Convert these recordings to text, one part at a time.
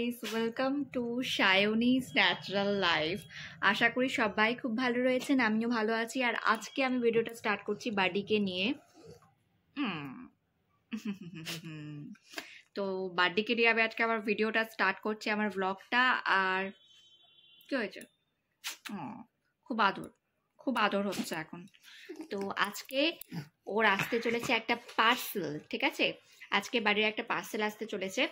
Guys, welcome to Sayani's natural life. আশা করি সবাই খুব ভালো রয়েছেন, আমিও ভালো আছি। আর আজকে আমি ভিডিওটা স্টার্ট করছি বার্থডেকে নিয়ে। তো বার্থডেকে নিয়ে আমি আজকে আমার ভিডিওটা স্টার্ট করছি, আমার ব্লগটা। আর কি হয়েছে? খুব আদর হচ্ছে এখন। তো আজকে ওর আসতে চলেছে একটা পার্সেল, ঠিক আছে? আজকে বাড়ির একটা পার্সেল আসতে চলেছে,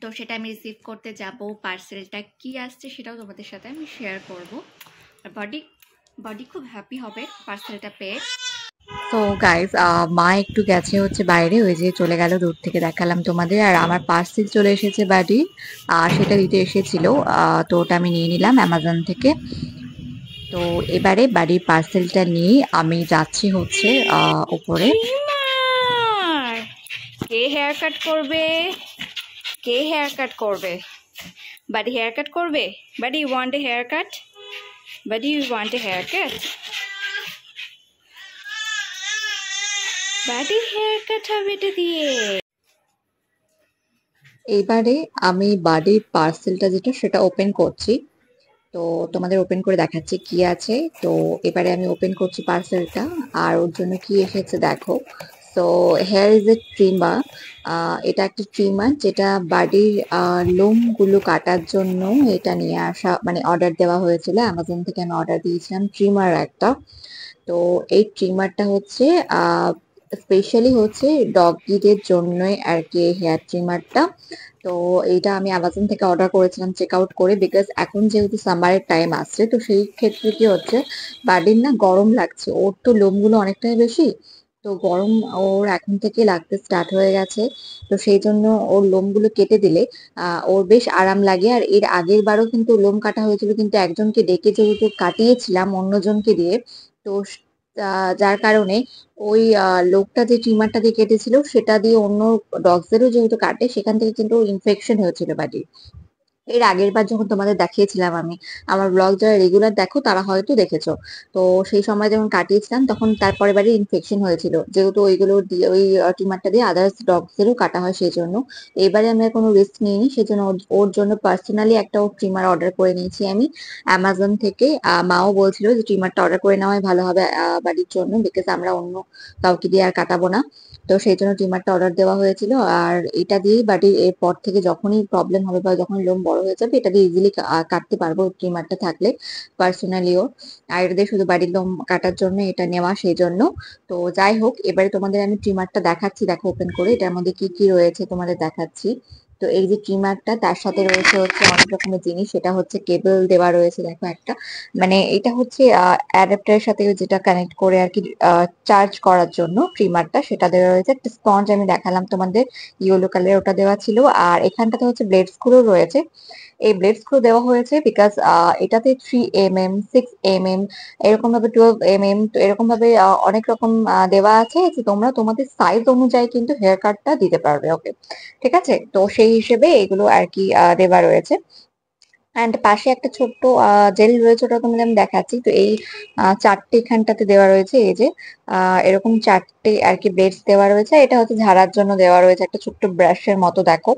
তো সেটা আমি রিসিভ করতে যাব। পার্সেলটা কি আসছে সেটাও তোমাদের সাথে আমি শেয়ার করব। আর বডি খুব হ্যাপি হবে পার্সেলটা পেয়ে। তো গাইজ, মা একটু গেছে হচ্ছে বাইরে, ওই যে চলে গেল, দূর থেকে দেখালাম তোমাদের। আর আমার পার্সেল চলে এসেছে বাড়ি, সেটা দিতে এসেছিল, তো ওটা আমি নিয়ে নিলাম অ্যামাজন থেকে। তো এবারে বাড়ির পার্সেলটা নিয়ে আমি যাচ্ছি হচ্ছে উপরে। কে হেয়ার কাট করবে? Buddy haircut করবে? Buddy, you want a haircut? Buddy, you want a haircut? Buddy haircut হবে এটা দিয়ে। এবারে আমি বাড়ির পার্সেলটা যেটা সেটা ওপেন করছি, তো তোমাদের ওপেন করে দেখাচ্ছি কি আছে। তো এবারে আমি ওপেন করছি পার্সেলটা, আর ওর জন্য কি এসেছে দেখো। So here is a trimmer. এটা একটা ট্রিমার যেটা বাড়ির লোমগুলো কাটার জন্য এটা নিয়ে আসা, মানে অর্ডার দেওয়া হয়েছিল অ্যামাজন থেকে। আমি অর্ডার দিয়েছিলাম ট্রিমার একটা। তো এই ট্রিমারটা হচ্ছে স্পেশালি হচ্ছে ডগিদের জন্যই আর কি, হেয়ার ট্রিমারটা। তো এইটা আমি অ্যামাজন থেকে অর্ডার করেছিলাম চেক আউট করে, বিকজ এখন যেহেতু সামারের টাইম আসছে, তো সেই ক্ষেত্রে কি হচ্ছে, বাড়ির না গরম লাগছে, ওর তো লোমগুলো অনেকটাই বেশি, তো গরম ওর এখন থেকে লাগতে স্টার্ট হয়ে গেছে। তো সেই জন্য ওর লোমগুলো কেটে দিলে ওর বেশ আরাম লাগে। আর এর আগের বারও কিন্তু লোম কাটা হয়েছিল, কিন্তু একজনকে ডেকে যেহেতু কাটিয়েছিলাম অন্যজনকে দিয়ে, তো যার কারণে ওই লোকটা যে ট্রিমারটা দিয়ে কেটেছিল সেটা দিয়ে অন্য ডগসদেরও যেহেতু কাটে, সেখান থেকে কিন্তু ইনফেকশন হয়েছিল বাড়ির। এর আগের বার যখন তোমাদের দেখিয়েছিলাম আমি, আমার ব্লগ যারা রেগুলার দেখো তারা হয়তো দেখেছো। তো সেই সময় যখন কাটিয়েছিলাম তখন তারপরে বাড়ি ইনফেকশন হয়েছিল, যেহেতু ওইগুলো দিয়ে ওই টিমারটা দিয়ে আদার্স ডগসদেরও কাটা হয় সেই জন্য। এবারে আমি আর কোনো রিস্ক নিইনি, সেজন্য ওর জন্য পার্সোনালি একটা ট্রিমার অর্ডার করে নিয়েছি আমি অ্যামাজন থেকে। মাও বলছিল যে ট্রিমারটা অর্ডার করে নেওয়াই ভালো হবে বাড়ির জন্য, বিকজ আমরা অন্য কাউকে দিয়ে আর কাটাবো না। তো সেই জন্য ট্রিমারটা অর্ডার দেওয়া হয়েছিল। আর এটা দিয়েই বাড়ির এরপর থেকে যখনই প্রবলেম হবে বা যখন লোম বড় হয়ে যাবে, এটা দিয়ে ইজিলি কাটতে পারবো ট্রিমারটা থাকলে পার্সোনালিও। আর এটা দিয়ে শুধু বাড়ির লোম কাটার জন্য এটা নেওয়া, সেই জন্য। তো যাই হোক, এবারে তোমাদের আমি ট্রিমারটা দেখাচ্ছি, দেখো ওপেন করে এটার মধ্যে কি কি রয়েছে তোমাদের দেখাচ্ছি। তো এই যে ট্রিমারটা, তার সাথে রয়েছে হচ্ছে অনেক রকমের জিনিস, সেটা হচ্ছে কেবল দেওয়া রয়েছে দেখো একটা, মানে এটা হচ্ছে অ্যাডাপ্টারের সাথে যেটা কানেক্ট করে আর কি চার্জ করার জন্য ট্রিমারটা, সেটা দেওয়া রয়েছে। একটা স্পঞ্জ আমি দেখালাম তোমাদের, ইয়েলো কালার, ওটা দেওয়া ছিল। আর এখানটাতে হচ্ছে ব্লেড স্ক্রু রয়েছে। এই ব্লেড স্ক্রু দেওয়া হয়েছে বিকজ এটাতে 3 mm, 6 mm, এরকম ভাবে 12 mm, তো এরকম ভাবে অনেক রকম দেওয়া আছে, যে তোমরা তোমাদের সাইজ অনুযায়ী কিন্তু হেয়ার কাটটা দিতে পারবে। ওকে, ঠিক আছে? তো সেই হিসেবে এগুলো আর কি দেওয়া রয়েছে। অ্যান্ড পাশে একটা ছোট্ট জেল রয়েছে, ওটা তোমাদের আমি দেখাচ্ছি। তো এই চারটে এখানটাতে দেওয়া রয়েছে, এই যে এরকম চারটে আর কি ব্লেডস দেওয়া রয়েছে। এটা হচ্ছে ঝাড়ার জন্য দেওয়া রয়েছে, একটা ছোট্ট ব্রাশের মতো দেখো,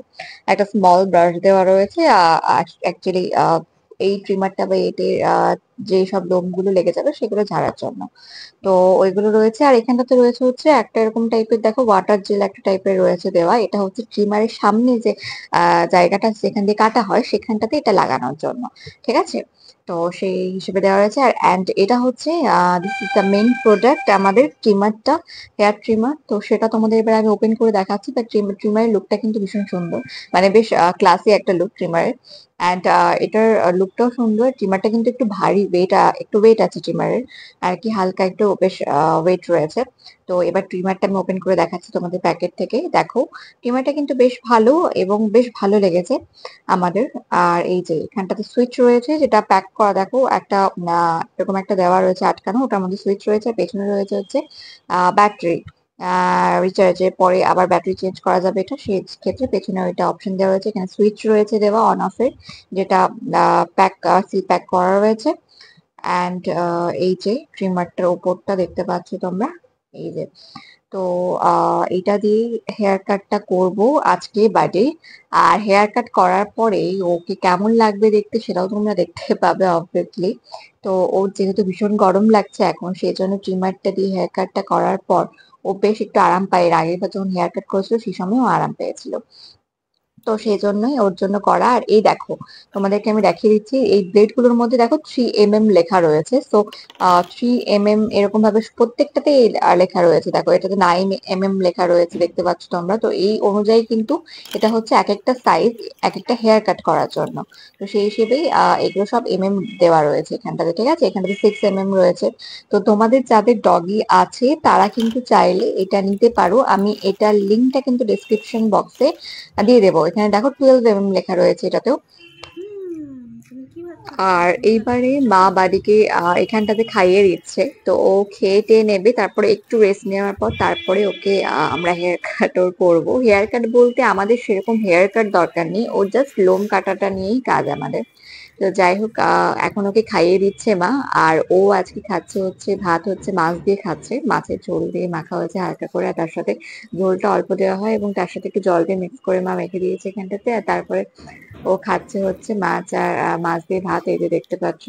একটা স্মল ব্রাশ দেওয়া রয়েছে। অ্যাকচুয়ালি এই ট্রিমারটা বা এতে যে সব লোমগুলো লেগে যাবে সেগুলো ঝাড়ার জন্য, তো ওইগুলো রয়েছে। আর এখানটাতে রয়েছে হচ্ছে একটা এরকম টাইপের দেখো ওয়াটার জেল একটা টাইপের রয়েছে দেওয়া, এটা হচ্ছে ট্রিমারের সামনে যে জায়গাটা যেখান দিয়ে কাটা হয় সেখানটাতে এটা লাগানোর জন্য, ঠিক আছে? তো সেই হিসেবে দেওয়া রয়েছে। আর অ্যান্ড এটা হচ্ছে this is the main product, আমাদের ট্রিমারটা, হেয়ার ট্রিমার। তো সেটা তোমাদের এবার আমি ওপেন করে দেখাচ্ছি। তার ট্রিমারের লুকটা কিন্তু ভীষণ সুন্দর, মানে বেশ ক্লাসি একটা লুক ট্রিমারের। অ্যান্ড এটার লুকটাও সুন্দর। ট্রিমারটা কিন্তু একটু ভারী, একটু ওয়েট আছে ট্রিমারের আর কি, হালকা একটু বেশ ওয়েট রয়েছে। তো এবার ট্রিমারটা আমি ওপেন করে দেখাচ্ছি তোমাদের প্যাকেট থেকে, দেখো ট্রিমারটা কিন্তু বেশ ভালো এবং বেশ ভালো লেগেছে আমাদের। আর এই যে এখানটাতে সুইচ রয়েছে, যেটা প্যাক করা, দেখো একটা এরকম একটা দেওয়া রয়েছে আটকানো, ওটার মধ্যে সুইচ রয়েছে। পেছনে রয়েছে হচ্ছে ব্যাটারি, রিচার্জের পরে আবার ব্যাটারি চেঞ্জ করা যাবে, এটা সেই ক্ষেত্রে পেছনে ওইটা অপশন দেওয়া রয়েছে। এখানে সুইচ রয়েছে দেওয়া অন অফ এর, যেটা সিল প্যাক করা রয়েছে। অ্যান্ড এই যে ট্রিমারটার ওপরটা দেখতে পাচ্ছ তোমরা, এই যে। তো এটা দিয়ে হেয়ার কাটটা করব আজকে বাডে। আর হেয়ার কাট করার পরে ওকে কেমন লাগবে দেখতে সেটাও তোমরা দেখতে পাবে অবভিয়াসলি। তো ওর যেহেতু ভীষণ গরম লাগছে এখন, সেই জন্য ট্রিমারটা দিয়ে হেয়ার কাটটা করার পর ও বেশ একটু আরাম পায়। এর আগের বার যখন হেয়ার কাট করেছিল সেই সময়ও আরাম পেয়েছিল। তো সেই জন্যই ওর জন্য করা। আর এই দেখো, তোমাদেরকে আমি দেখিয়ে দিচ্ছি, এই ব্লেড গুলোর মধ্যে দেখো 3mm লেখা রয়েছে। সো 3mm এরকম ভাবে প্রত্যেকটাতে লেখা রয়েছে। দেখো এটাতে 9mm লেখা রয়েছে, দেখতে পাচ্ছ তোমরা। তো এই অনুযায়ী কিন্তু এটা হচ্ছে এক একটা সাইজ, এক একটা হেয়ার কাট করার জন্য। তো সেই হিসেবেই এগুলো সব দেওয়া রয়েছে এখানটাতে, ঠিক আছে। এখানটাতে 6mm রয়েছে। তো তোমাদের যাদের ডগি আছে তারা কিন্তু চাইলে এটা নিতে পারো। আমি এটার লিঙ্কটা কিন্তু ডেসক্রিপশন বক্সে দিয়ে দেবো। এখানে দেখো 12mm লেখা রয়েছে এটাতেও। আর এইবারে মা বাড়িকে এখানটাতে খাইয়ে দিচ্ছে। তো ও খেয়ে টেয়ে নেবে, তারপরে একটু রেস্ট নেওয়ার পর তারপরে ওকে আমরা হেয়ার কাট ওর করবো। হেয়ার কাট বলতে আমাদের সেরকম হেয়ার কাট দরকার নেই, ওর জাস্ট লোম কাটাটা নিয়েই কাজ আমাদের। তো যাই হোক, এখন ওকে খাইয়ে দিচ্ছে মা। আর ও আজকে খাচ্ছে হচ্ছে ভাত, হচ্ছে মাছ দিয়ে খাচ্ছে, মাছের ঝোল দিয়ে মাখা হয়েছে হালকা করে। আর তার সাথে ঝোলটা অল্প দেওয়া হয় এবং তার সাথে একটু জল দিয়ে মিক্স করে মা মেখে দিয়েছে এখানটাতে। আর তারপরে ও খাচ্ছে হচ্ছে মাছ আর মাছ দিয়ে ভাত, এই যে দেখতে পাচ্ছ।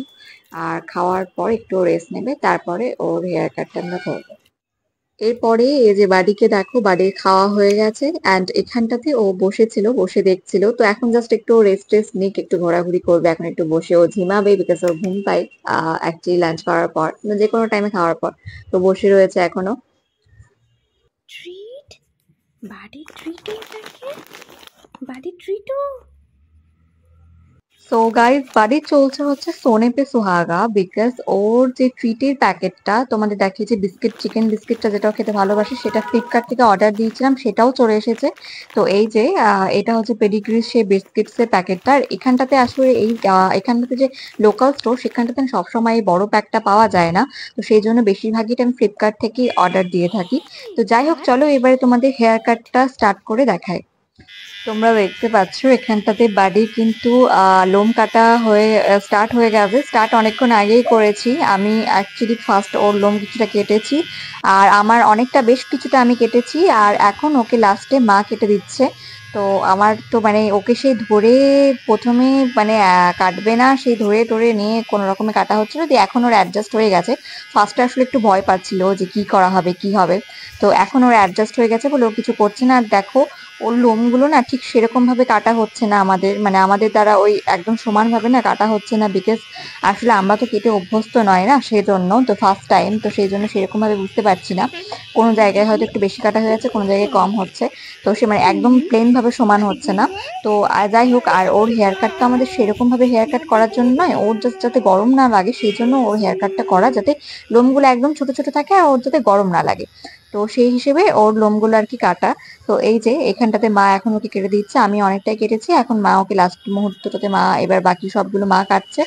আর খাওয়ার পর একটু রেস্ট নেবে, তারপরে ওর হেয়ার কাটটা আমরা করবো। এরপরে এই যে বাড়িকে দেখো, বাড়ির খাওয়া হয়ে গেছে অ্যান্ড এখানটাতে ও বসেছিল, বসে দেখছিল। তো এখন জাস্ট একটু রেস্ট টেস্ট নিক, একটু ঘোরাঘুরি করবে এখন, একটু বসে ও ঝিমাবে বিকজ ওর ঘুম পায় অ্যাকচুয়ালি লাঞ্চ করার পর, যে কোনো টাইমে খাওয়ার পর। তো বসে রয়েছে এখনো। ট্রিট, বাড়ির ট্রিটও থাকে, বাড়ির ট্রিটও। সো গাইস, বাড়ি চলছে হচ্ছে সোনে পে সুহাগা, বিকজ ওর যে ট্রিটের প্যাকেটটা তোমাদের দেখিয়েছি, বিস্কিট, চিকেন বিস্কিটটা যেটা ও খেতে ভালোবাসে, সেটা ফ্লিপকার্ট থেকে অর্ডার দিয়েছিলাম, সেটাও চলে এসেছে। তো এই যে এটা হচ্ছে পেডিগ্রির সেই বিস্কিটস এর প্যাকেটটা। আর এখানটাতে আসলে এই এখানটাতে যে লোকাল স্টোর, সেখানটাতে সবসময় এই বড় প্যাকটা পাওয়া যায় না। তো সেই জন্য বেশিরভাগই আমি ফ্লিপকার্ট থেকেই অর্ডার দিয়ে থাকি। তো যাই হোক, চলো এবারে তোমাদের হেয়ার কাটটা স্টার্ট করে দেখাই। তোমরা দেখতে পাচ্ছ এখানটাতে বাড়ি কিন্তু লোম কাটা হয়ে স্টার্ট হয়ে গেছে। স্টার্ট অনেকক্ষণ আগেই করেছি আমি, অ্যাকচুয়ালি ফার্স্ট ওর লোম কিছুটা কেটেছি। আর আমার অনেকটা, বেশ কিছুটা আমি কেটেছি। আর এখন ওকে লাস্টে মা কেটে দিচ্ছে। তো আমার তো মানে ওকে সেই ধরে প্রথমে মানে কাটবে না, সেই ধরে ধরে নিয়ে কোনো রকমে কাটা হচ্ছিল। দিয়ে এখন ওর অ্যাডজাস্ট হয়ে গেছে। ফার্স্টে আসলে একটু ভয় পাচ্ছিল যে কি করা হবে কি হবে। তো এখন ওর অ্যাডজাস্ট হয়ে গেছে বলে ও কিছু করছে না। আর দেখো, ওর লোমগুলো না ঠিক সেরকম ভাবে কাটা হচ্ছে না আমাদের, মানে আমাদের দ্বারা ওই একদম সমান ভাবে না কাটা হচ্ছে না, বিকজ আসলে আমরা তো কেটে অভ্যস্ত নয় না, সেই জন্য। তো ফার্স্ট টাইম, তো সেই জন্য সেরকম ভাবে বুঝতে পারছি না। কোনো জায়গায় হয়তো একটু বেশি কাটা হয়ে যাচ্ছে, কোনো জায়গায় কম হচ্ছে। তো সে মানে একদম প্লেন ভাবে সমান হচ্ছে না। তো যাই হোক, আর ওর হেয়ার কাটটা আমাদের সেরকম ভাবে হেয়ার কাট করার জন্য নয়, ওর জাস্ট যাতে গরম না লাগে সেই জন্য ওর হেয়ার কাটটা করা, যাতে লোমগুলো একদম ছোট ছোট থাকে আর ওর যাতে গরম না লাগে। তো সেই হিসেবে ওর লোমগুলো আর কি কাটা। তো এই যে এখানটাতে মা এখন ওকে কেটে দিচ্ছে, আমি অনেকটাই কেটেছি, এখন মা ওকে লাস্ট মুহূর্তটাতে মা এবার বাকি সবগুলো মা কাটছে।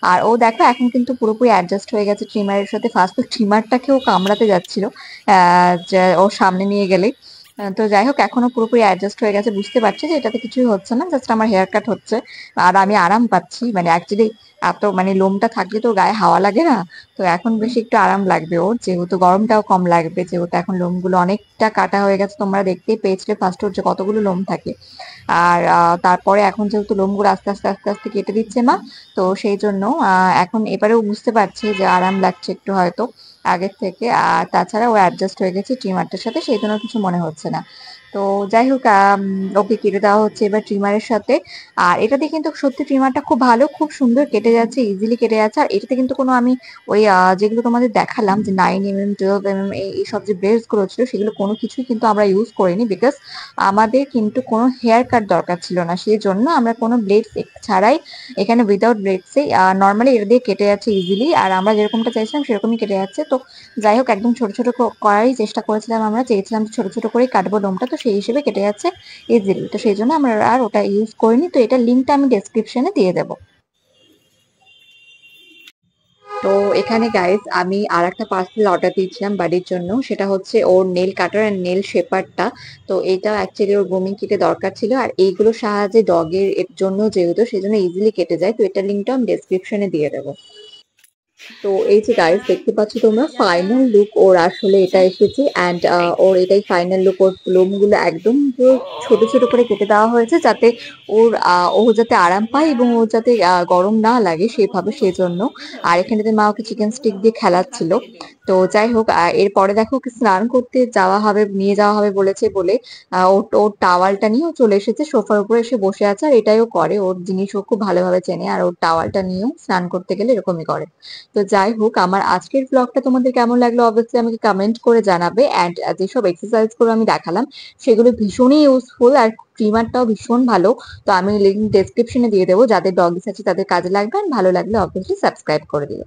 আর ও দেখো এখন কিন্তু পুরোপুরি অ্যাডজাস্ট হয়ে গেছে ট্রিমারের সাথে। ফার্স্ট তো ট্রিমারটাকেও কামড়াতে যাচ্ছিল যে ওর সামনে নিয়ে গেলে। তো যাই হোক, এখনো পুরোপুরি অ্যাডজাস্ট হয়ে গেছে, বুঝতে পারছি যে এটাতে কিছুই হচ্ছে না, জাস্ট আমার হেয়ার কাট হচ্ছে। আর আমি আরাম পাচ্ছি, মানে অ্যাকচুয়ালি এত মানে লোমটা থাকলে তো গায়ে হাওয়া লাগে না। তো এখন বেশি একটু আরাম লাগবে ওর, যেহেতু গরমটাও কম লাগবে, যেহেতু এখন লোমগুলো অনেকটা কাটা হয়ে গেছে। তোমরা দেখতেই পেয়েছিলে ফার্স্ট ওর যে কতগুলো লোম থাকে। আর তারপরে এখন যেহেতু লোমগুলো আস্তে আস্তে আস্তে আস্তে কেটে দিচ্ছে মা, তো সেই জন্য এখন এবারেও বুঝতে পারছি যে আরাম লাগছে একটু হয়তো আগের থেকে। আর তাছাড়া ও অ্যাডজাস্ট হয়ে গেছে ট্রিমারটার সাথে, সেই জন্য কিছু মনে হচ্ছে না। তো যাই হোক, ওকে কেটে দেওয়া হচ্ছে এবার ট্রিমারের সাথে। আর এটাতে কিন্তু সত্যি ট্রিমারটা খুব ভালো, খুব সুন্দর কেটে যাচ্ছে, ইজিলি কেটে যাচ্ছে। আর এটাতে কিন্তু কোনো আমি ওই যেগুলো তোমাদের দেখালাম যে 9mm 12mm এইসব যে ব্লেডস গুলো ছিল, সেগুলো কোনো কিছুই কিন্তু আমরা ইউজ করিনি, বিকজ আমাদের কিন্তু কোনো হেয়ার কাট দরকার ছিল না। সেই জন্য আমরা কোনো ব্লেডস ছাড়াই এখানে উইদাউট ব্লেডসে নর্মালি এটা দিয়ে কেটে যাচ্ছে ইজিলি। আর আমরা যেরকমটা চাইছিলাম সেরকমই কেটে যাচ্ছে। তো যাই হোক, একদম ছোট ছোট করারই চেষ্টা করেছিলাম, আমরা চেয়েছিলাম ছোট ছোট করেই কাটবো লোমটা, তো সেই হিসেবে কেটে যাচ্ছে ইজিলি। তো সেই জন্য আমরা আর ওটা ইউজ করিনি। তো এটা লিঙ্কটা আমি ডেসক্রিপশনে দিয়ে দেবো। তো এখানে গাইস আমি আর একটা পার্সেল অর্ডার দিয়েছিলাম বাড়ির জন্য, সেটা হচ্ছে ওর নেল কাটার আর নেল শেপারটা। তো এটা অ্যাকচুয়ালি ওর গ্রুমিং কিটে দরকার ছিল, আর এইগুলোর সাহায্যে ডগের এর জন্য যেহেতু, সেই জন্য ইজিলি কেটে যায়। তো এটা লিঙ্কটা আমি ডেসক্রিপশনে দিয়ে দেবো। তো এই যে গাইস দেখতে পাচ্ছ তোমরা ফাইনাল লুক ওর আসলে এটা এসেছে অ্যান্ড ওর এটাই ফাইনাল লুক। ওর লোমগুলো একদম পুরো ছোট ছোট করে কেটে দেওয়া হয়েছে যাতে ও যাতে আরাম পায় এবং ওর যাতে গরম না লাগে সেভাবে, সেজন্য। আর এখানেতে মা ওকে চিকেন স্টিক দিয়ে খেলাচ্ছিল। তো যাই হোক, এরপরে দেখো ওকে স্নান করতে যাওয়া হবে, নিয়ে যাওয়া হবে বলেছে বলে ওর ওর টাওয়ালটা নিয়ে ও চলে এসেছে, সোফার উপরে এসে বসে আছে। আর এটাই ও করে, ওর জিনিস ও খুব ভালোভাবে চেনে, আর ওর টাওয়ালটা নিয়েও স্নান করতে গেলে এরকমই করে। তো যাই হোক, আমার আজকের ব্লগটা তোমাদের কেমন লাগলো অবশ্যই আমাকে কমেন্ট করে জানাবে। অ্যান্ড যেসব এক্সারসাইজ গুলো আমি দেখালাম সেগুলো ভীষণই ইউজফুল, আর ট্রিমারটাও ভীষণ ভালো। তো আমি লিঙ্ক ডেসক্রিপশনে দিয়ে দেবো, যাদের ডগিস আছে তাদের কাজে লাগবে। আর ভালো লাগলে অবশ্যই সাবস্ক্রাইব করে দিও।